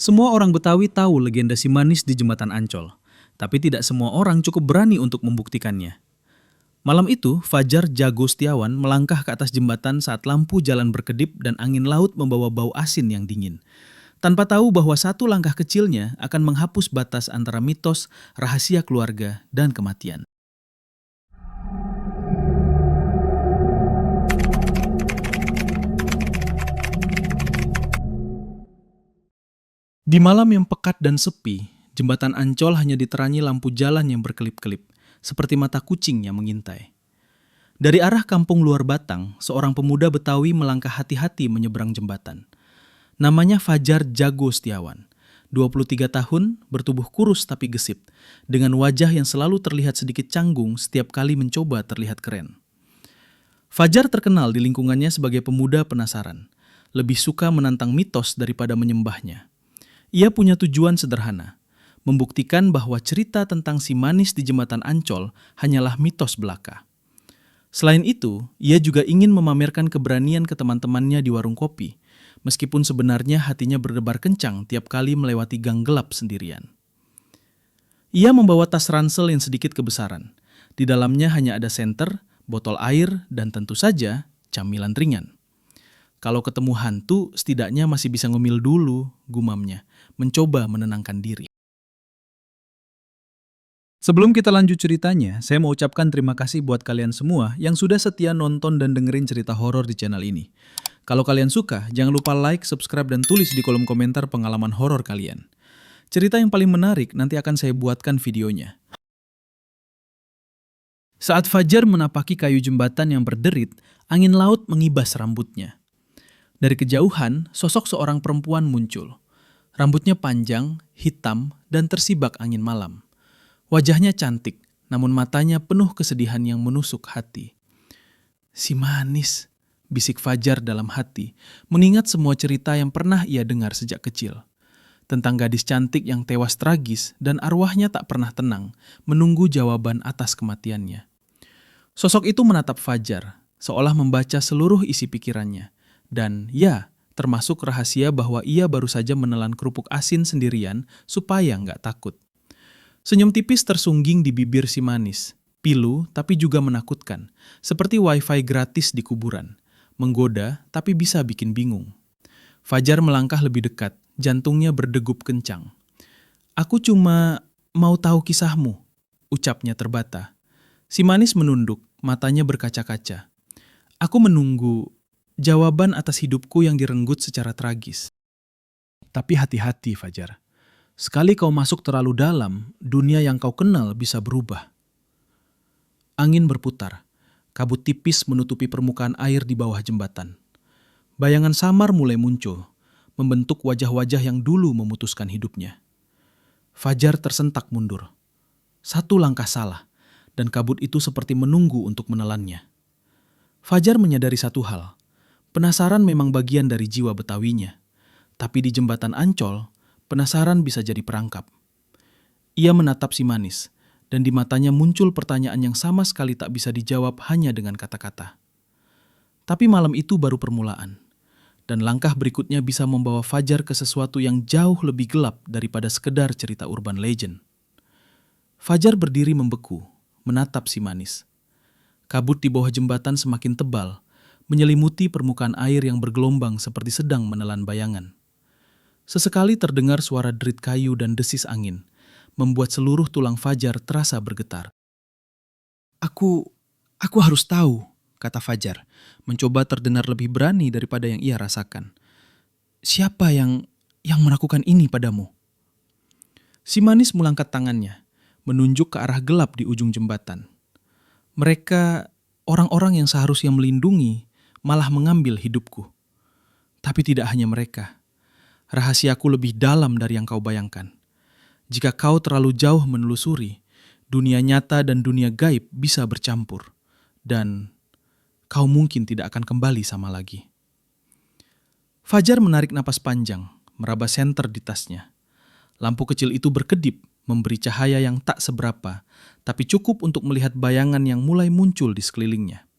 Semua orang Betawi tahu legenda si manis di Jembatan Ancol, tapi tidak semua orang cukup berani untuk membuktikannya. Malam itu, Fajar Jago Setiawan melangkah ke atas jembatan saat lampu jalan berkedip dan angin laut membawa bau asin yang dingin. Tanpa tahu bahwa satu langkah kecilnya akan menghapus batas antara mitos, rahasia keluarga, dan kematian. Di malam yang pekat dan sepi, jembatan Ancol hanya diterangi lampu jalan yang berkelip-kelip, seperti mata kucing yang mengintai. Dari arah kampung luar Batang, seorang pemuda Betawi melangkah hati-hati menyeberang jembatan. Namanya Fajar Jago Setiawan, 23 tahun, bertubuh kurus tapi gesit, dengan wajah yang selalu terlihat sedikit canggung setiap kali mencoba terlihat keren. Fajar terkenal di lingkungannya sebagai pemuda penasaran, lebih suka menantang mitos daripada menyembahnya. Ia punya tujuan sederhana, membuktikan bahwa cerita tentang si manis di jembatan Ancol hanyalah mitos belaka. Selain itu, ia juga ingin memamerkan keberanian ke teman-temannya di warung kopi, meskipun sebenarnya hatinya berdebar kencang tiap kali melewati gang gelap sendirian. Ia membawa tas ransel yang sedikit kebesaran. Di dalamnya hanya ada senter, botol air, dan tentu saja camilan ringan. Kalau ketemu hantu, setidaknya masih bisa ngemil dulu, gumamnya, mencoba menenangkan diri. Sebelum kita lanjut ceritanya, saya mau ucapkan terima kasih buat kalian semua yang sudah setia nonton dan dengerin cerita horor di channel ini. Kalau kalian suka, jangan lupa like, subscribe, dan tulis di kolom komentar pengalaman horor kalian. Cerita yang paling menarik nanti akan saya buatkan videonya. Saat Fajar menapaki kayu jembatan yang berderit, angin laut mengibas rambutnya. Dari kejauhan, sosok seorang perempuan muncul. Rambutnya panjang, hitam, dan tersibak angin malam. Wajahnya cantik, namun matanya penuh kesedihan yang menusuk hati. Si manis, bisik Fajar dalam hati, mengingat semua cerita yang pernah ia dengar sejak kecil. Tentang gadis cantik yang tewas tragis dan arwahnya tak pernah tenang, menunggu jawaban atas kematiannya. Sosok itu menatap Fajar, seolah membaca seluruh isi pikirannya. Dan ya, termasuk rahasia bahwa ia baru saja menelan kerupuk asin sendirian supaya nggak takut. Senyum tipis tersungging di bibir si manis, pilu tapi juga menakutkan, seperti wifi gratis di kuburan, menggoda tapi bisa bikin bingung. Fajar melangkah lebih dekat, jantungnya berdegup kencang. "Aku cuma mau tahu kisahmu," ucapnya terbata. Si manis menunduk, matanya berkaca-kaca. "Aku menunggu jawaban atas hidupku yang direnggut secara tragis. Tapi hati-hati, Fajar. Sekali kau masuk terlalu dalam, dunia yang kau kenal bisa berubah." Angin berputar. Kabut tipis menutupi permukaan air di bawah jembatan. Bayangan samar mulai muncul, membentuk wajah-wajah yang dulu memutuskan hidupnya. Fajar tersentak mundur. Satu langkah salah, dan kabut itu seperti menunggu untuk menelannya. Fajar menyadari satu hal. Penasaran memang bagian dari jiwa Betawinya. Tapi di jembatan Ancol, penasaran bisa jadi perangkap. Ia menatap si manis, dan di matanya muncul pertanyaan yang sama sekali tak bisa dijawab hanya dengan kata-kata. Tapi malam itu baru permulaan, dan langkah berikutnya bisa membawa Fajar ke sesuatu yang jauh lebih gelap daripada sekedar cerita urban legend. Fajar berdiri membeku, menatap si manis. Kabut di bawah jembatan semakin tebal, menyelimuti permukaan air yang bergelombang seperti sedang menelan bayangan. Sesekali terdengar suara derit kayu dan desis angin, membuat seluruh tulang Fajar terasa bergetar. Aku harus tahu," kata Fajar, mencoba terdengar lebih berani daripada yang ia rasakan. "Siapa yang melakukan ini padamu?" Si manis mengangkat tangannya, menunjuk ke arah gelap di ujung jembatan. "Mereka orang-orang yang seharusnya melindungi, malah mengambil hidupku. Tapi tidak hanya mereka. Rahasiaku lebih dalam dari yang kau bayangkan. Jika kau terlalu jauh menelusuri, dunia nyata dan dunia gaib bisa bercampur. Dan kau mungkin tidak akan kembali sama lagi." Fajar menarik napas panjang, meraba senter di tasnya. Lampu kecil itu berkedip, memberi cahaya yang tak seberapa, tapi cukup untuk melihat bayangan yang mulai muncul di sekelilingnya.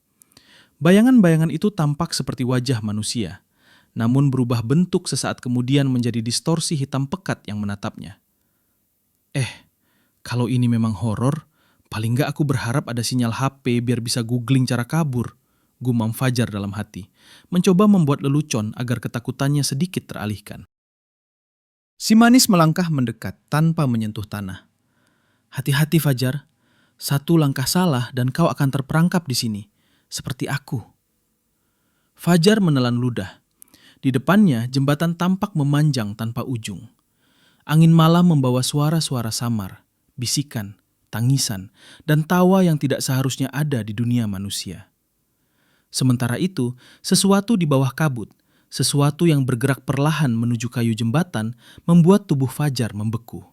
Bayangan-bayangan itu tampak seperti wajah manusia, namun berubah bentuk sesaat kemudian menjadi distorsi hitam pekat yang menatapnya. Kalau ini memang horor, paling nggak aku berharap ada sinyal HP biar bisa googling cara kabur, gumam Fajar dalam hati, mencoba membuat lelucon agar ketakutannya sedikit teralihkan. Si manis melangkah mendekat tanpa menyentuh tanah. Hati-hati Fajar, satu langkah salah dan kau akan terperangkap di sini, seperti aku. Fajar menelan ludah. Di depannya jembatan tampak memanjang tanpa ujung. Angin malam membawa suara-suara samar, bisikan, tangisan, dan tawa yang tidak seharusnya ada di dunia manusia. Sementara itu, sesuatu di bawah kabut, sesuatu yang bergerak perlahan menuju kayu jembatan, membuat tubuh Fajar membeku.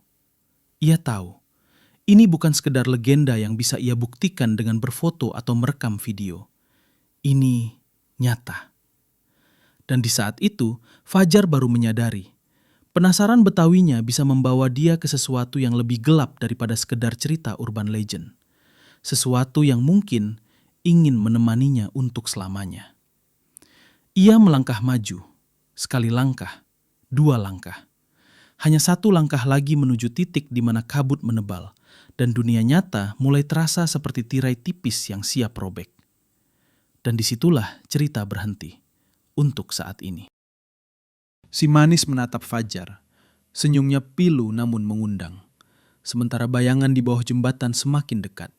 Ia tahu, ini bukan sekedar legenda yang bisa ia buktikan dengan berfoto atau merekam video. Ini nyata. Dan di saat itu, Fajar baru menyadari, penasaran Betawinya bisa membawa dia ke sesuatu yang lebih gelap daripada sekedar cerita urban legend. Sesuatu yang mungkin ingin menemaninya untuk selamanya. Ia melangkah maju, sekali langkah, dua langkah. Hanya satu langkah lagi menuju titik di mana kabut menebal, dan dunia nyata mulai terasa seperti tirai tipis yang siap robek. Dan disitulah cerita berhenti, untuk saat ini. Si manis menatap Fajar, senyumnya pilu namun mengundang, sementara bayangan di bawah jembatan semakin dekat.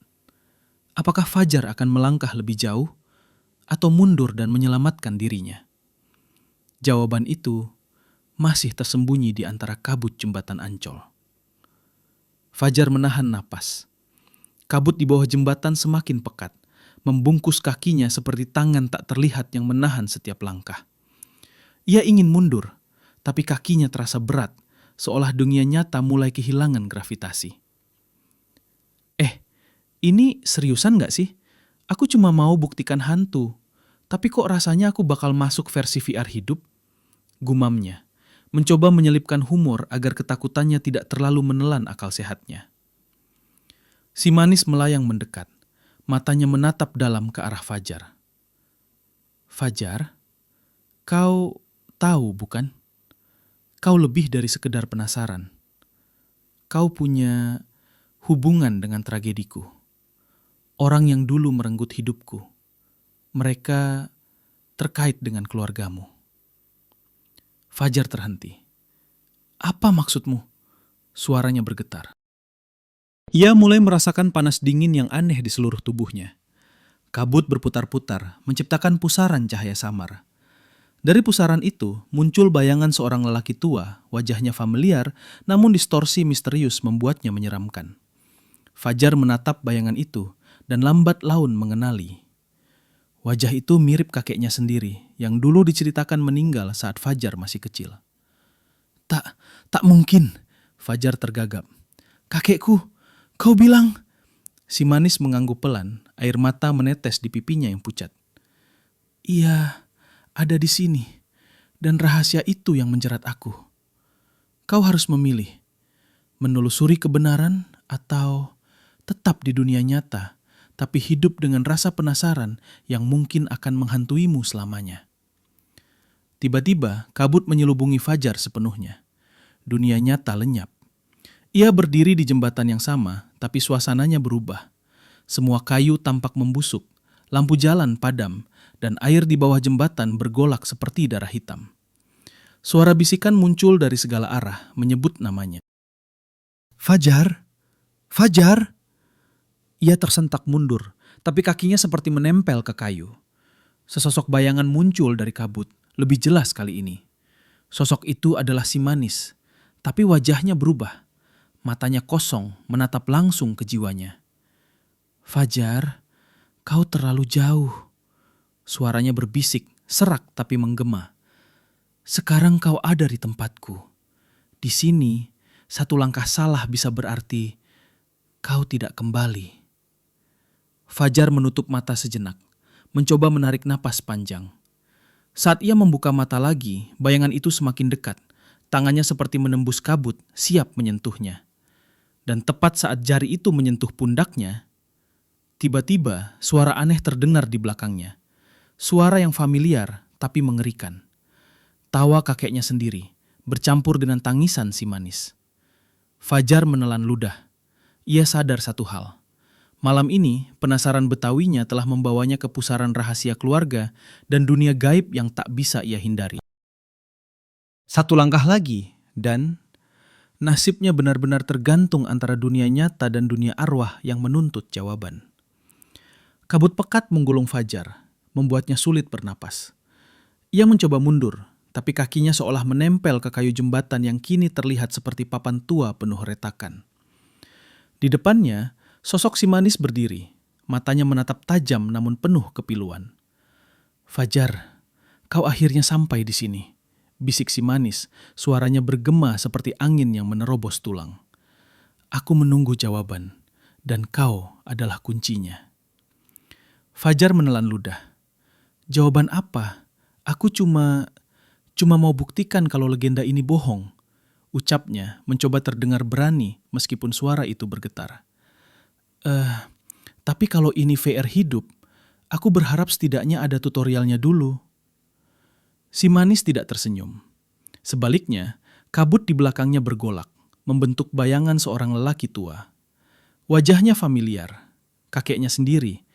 Apakah Fajar akan melangkah lebih jauh atau mundur dan menyelamatkan dirinya? Jawaban itu masih tersembunyi di antara kabut jembatan Ancol. Fajar menahan napas. Kabut di bawah jembatan semakin pekat, membungkus kakinya seperti tangan tak terlihat yang menahan setiap langkah. Ia ingin mundur, tapi kakinya terasa berat, seolah dunia nyata mulai kehilangan gravitasi. Ini seriusan gak sih? Aku cuma mau buktikan hantu, tapi kok rasanya aku bakal masuk versi VR hidup? Gumamnya, mencoba menyelipkan humor agar ketakutannya tidak terlalu menelan akal sehatnya. Si manis melayang mendekat, matanya menatap dalam ke arah Fajar. Fajar, kau tahu bukan? Kau lebih dari sekedar penasaran. Kau punya hubungan dengan tragediku. Orang yang dulu merenggut hidupku. Mereka terkait dengan keluargamu. Fajar terhenti. Apa maksudmu? Suaranya bergetar. Ia mulai merasakan panas dingin yang aneh di seluruh tubuhnya. Kabut berputar-putar, menciptakan pusaran cahaya samar. Dari pusaran itu, muncul bayangan seorang lelaki tua, wajahnya familiar, namun distorsi misterius membuatnya menyeramkan. Fajar menatap bayangan itu, dan lambat laun mengenali. Wajah itu mirip kakeknya sendiri, yang dulu diceritakan meninggal saat Fajar masih kecil. Tak mungkin, Fajar tergagap. Kakekku, kau bilang... Si manis mengangguk pelan, air mata menetes di pipinya yang pucat. Ia ada di sini, dan rahasia itu yang menjerat aku. Kau harus memilih, menelusuri kebenaran atau tetap di dunia nyata, tapi hidup dengan rasa penasaran yang mungkin akan menghantuimu selamanya. Tiba-tiba, kabut menyelubungi Fajar sepenuhnya. Dunia nyata lenyap. Ia berdiri di jembatan yang sama, tapi suasananya berubah. Semua kayu tampak membusuk, lampu jalan padam, dan air di bawah jembatan bergolak seperti darah hitam. Suara bisikan muncul dari segala arah, menyebut namanya. Fajar! Fajar! Ia tersentak mundur, tapi kakinya seperti menempel ke kayu. Sesosok bayangan muncul dari kabut, lebih jelas kali ini. Sosok itu adalah si manis, tapi wajahnya berubah. Matanya kosong, menatap langsung ke jiwanya. Fajar, kau terlalu jauh. Suaranya berbisik, serak tapi menggema. Sekarang kau ada di tempatku. Di sini, satu langkah salah bisa berarti kau tidak kembali. Fajar menutup mata sejenak, mencoba menarik napas panjang. Saat ia membuka mata lagi, bayangan itu semakin dekat. Tangannya seperti menembus kabut, siap menyentuhnya. Dan tepat saat jari itu menyentuh pundaknya, tiba-tiba suara aneh terdengar di belakangnya. Suara yang familiar tapi mengerikan. tawa kakeknya sendiri, bercampur dengan tangisan si manis. Fajar menelan ludah. Ia sadar satu hal. Malam ini, penasaran Betawinya telah membawanya ke pusaran rahasia keluarga dan dunia gaib yang tak bisa ia hindari. Satu langkah lagi, dan nasibnya benar-benar tergantung antara dunia nyata dan dunia arwah yang menuntut jawaban. Kabut pekat menggulung Fajar, membuatnya sulit bernapas. Ia mencoba mundur, tapi kakinya seolah menempel ke kayu jembatan yang kini terlihat seperti papan tua penuh retakan. Di depannya, sosok si manis berdiri, matanya menatap tajam namun penuh kepiluan. "Fajar, kau akhirnya sampai di sini," bisik si manis, suaranya bergema seperti angin yang menerobos tulang. "Aku menunggu jawaban, dan kau adalah kuncinya." Fajar menelan ludah. "Jawaban apa? Aku cuma mau buktikan kalau legenda ini bohong," ucapnya mencoba terdengar berani meskipun suara itu bergetar. Tapi kalau ini VR hidup, aku berharap setidaknya ada tutorialnya dulu." Si manis tidak tersenyum. Sebaliknya, kabut di belakangnya bergolak, membentuk bayangan seorang lelaki tua. Wajahnya familiar, kakeknya sendiri,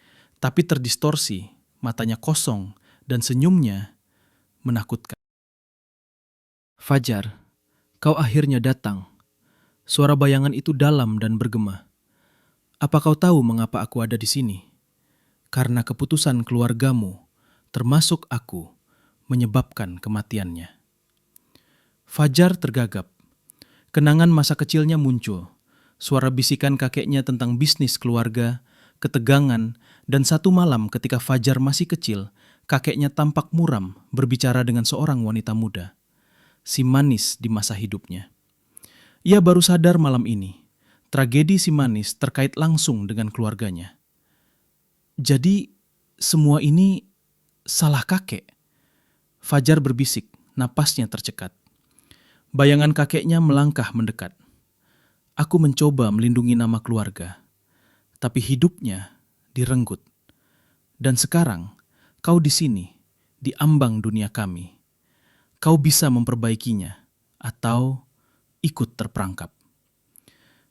tapi terdistorsi, matanya kosong, dan senyumnya menakutkan. "Fajar, kau akhirnya datang." Suara bayangan itu dalam dan bergema. "Apa kau tahu mengapa aku ada di sini? Karena keputusan keluargamu, termasuk aku, menyebabkan kematiannya." Fajar tergagap. Kenangan masa kecilnya muncul. Suara bisikan kakeknya tentang bisnis keluarga, ketegangan, dan satu malam ketika Fajar masih kecil, kakeknya tampak muram berbicara dengan seorang wanita muda. Si manis di masa hidupnya. Ia baru sadar malam ini, tragedi si manis terkait langsung dengan keluarganya. Jadi, semua ini salah kakek? Fajar berbisik, napasnya tercekat. Bayangan kakeknya melangkah mendekat. "Aku mencoba melindungi nama keluarga, tapi hidupnya direnggut. Dan sekarang, kau di sini, di ambang dunia kami. Kau bisa memperbaikinya, atau ikut terperangkap."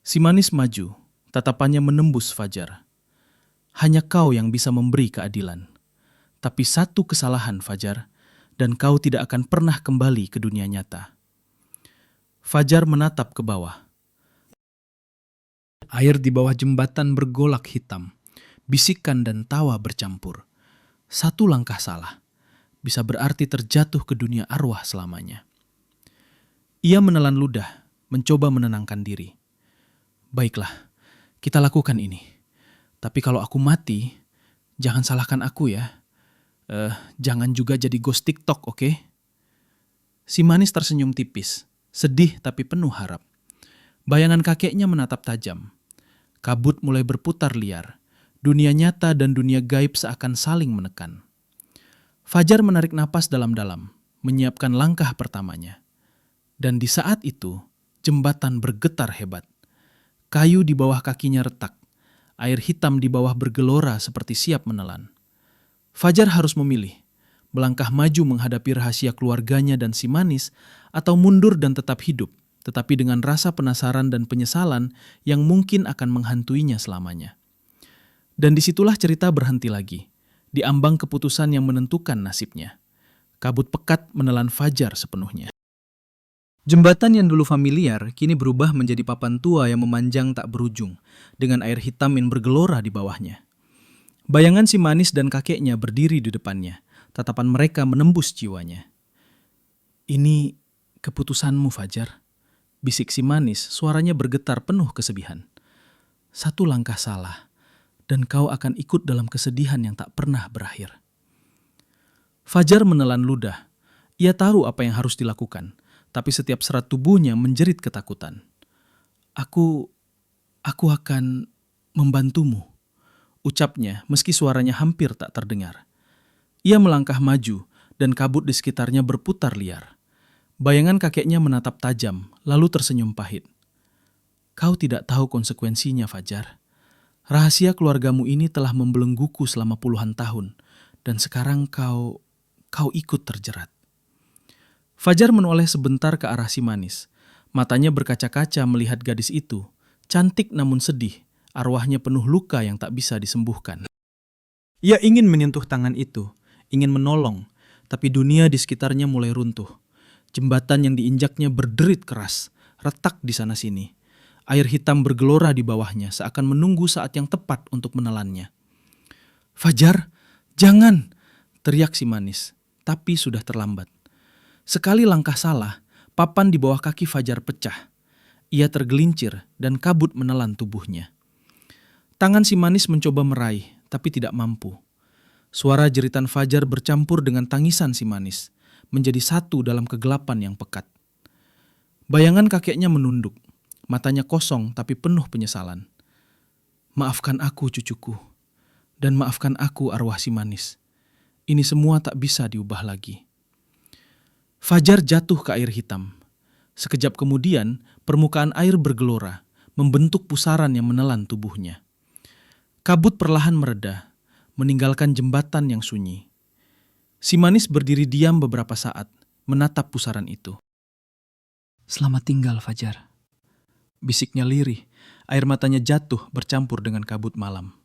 Si manis maju, tatapannya menembus Fajar. "Hanya kau yang bisa memberi keadilan. Tapi satu kesalahan, Fajar, dan kau tidak akan pernah kembali ke dunia nyata." Fajar menatap ke bawah. Air di bawah jembatan bergolak hitam. Bisikan dan tawa bercampur. Satu langkah salah bisa berarti terjatuh ke dunia arwah selamanya. Ia menelan ludah, mencoba menenangkan diri. "Baiklah, kita lakukan ini. Tapi kalau aku mati, jangan salahkan aku ya. Jangan juga jadi ghost TikTok, oke?" Si manis tersenyum tipis, sedih tapi penuh harap. Bayangan kakeknya menatap tajam. Kabut mulai berputar liar. Dunia nyata dan dunia gaib seakan saling menekan. Fajar menarik napas dalam-dalam, menyiapkan langkah pertamanya. Dan di saat itu, jembatan bergetar hebat. Kayu di bawah kakinya retak. Air hitam di bawah bergelora seperti siap menelan. Fajar harus memilih, melangkah maju menghadapi rahasia keluarganya dan si manis, atau mundur dan tetap hidup, tetapi dengan rasa penasaran dan penyesalan yang mungkin akan menghantuinya selamanya. Dan disitulah cerita berhenti lagi, di ambang keputusan yang menentukan nasibnya. Kabut pekat menelan Fajar sepenuhnya. Jembatan yang dulu familiar kini berubah menjadi papan tua yang memanjang tak berujung, dengan air hitam yang bergelora di bawahnya. Bayangan si manis dan kakeknya berdiri di depannya, tatapan mereka menembus jiwanya. "Ini keputusanmu, Fajar," bisik si manis, suaranya bergetar penuh kesedihan. "Satu langkah salah, dan kau akan ikut dalam kesedihan yang tak pernah berakhir." Fajar menelan ludah. Ia tahu apa yang harus dilakukan, tapi setiap serat tubuhnya menjerit ketakutan. Aku akan membantumu," ucapnya meski suaranya hampir tak terdengar. Ia melangkah maju dan kabut di sekitarnya berputar liar. Bayangan kakeknya menatap tajam, lalu tersenyum pahit. "Kau tidak tahu konsekuensinya, Fajar. Rahasia keluargamu ini telah membelengguku selama puluhan tahun, dan sekarang kau ikut terjerat." Fajar menoleh sebentar ke arah si manis. Matanya berkaca-kaca melihat gadis itu. Cantik namun sedih, arwahnya penuh luka yang tak bisa disembuhkan. Ia ingin menyentuh tangan itu, ingin menolong, tapi dunia di sekitarnya mulai runtuh. Jembatan yang diinjaknya berderit keras, retak di sana-sini. Air hitam bergelora di bawahnya seakan menunggu saat yang tepat untuk menelannya. "Fajar, jangan!" teriak si manis, tapi sudah terlambat. Sekali langkah salah, papan di bawah kaki Fajar pecah. Ia tergelincir dan kabut menelan tubuhnya. Tangan si manis mencoba meraih, tapi tidak mampu. Suara jeritan Fajar bercampur dengan tangisan si manis, menjadi satu dalam kegelapan yang pekat. Bayangan kakeknya menunduk, matanya kosong tapi penuh penyesalan. "Maafkan aku, cucuku, dan maafkan aku, arwah si manis. Ini semua tak bisa diubah lagi." Fajar jatuh ke air hitam. Sekejap kemudian, permukaan air bergelora, membentuk pusaran yang menelan tubuhnya. Kabut perlahan mereda, meninggalkan jembatan yang sunyi. Si manis berdiri diam beberapa saat, menatap pusaran itu. "Selamat tinggal, Fajar." Bisiknya lirih, air matanya jatuh bercampur dengan kabut malam.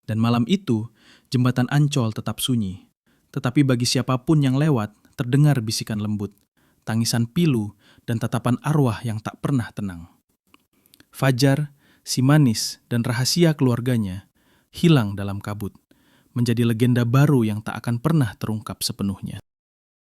Dan malam itu, jembatan Ancol tetap sunyi. Tetapi bagi siapapun yang lewat, terdengar bisikan lembut, tangisan pilu, dan tatapan arwah yang tak pernah tenang. Fajar, si manis, dan rahasia keluarganya hilang dalam kabut, menjadi legenda baru yang tak akan pernah terungkap sepenuhnya.